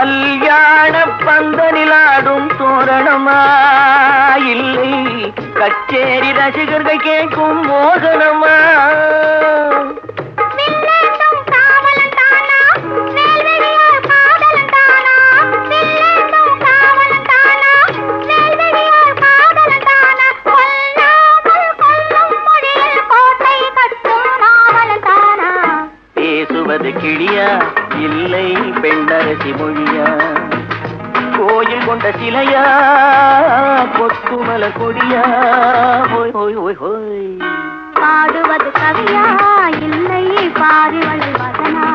கல்யாண பந்தனிலாடும் தோரணமா இல்லை கச்சேரி ரசிகர்கள் கேட்கும் மோகனமா? பேசுவது கிளியா இல்லை பெண்ணரசி மொழியா? கோயில் கொண்ட சிலையா கொத்துமல கொடியா? ஹோய் ஹோய் ஹோய் ஹோய். பாடுவது கவியா இல்லை பாரிவள் வதனா?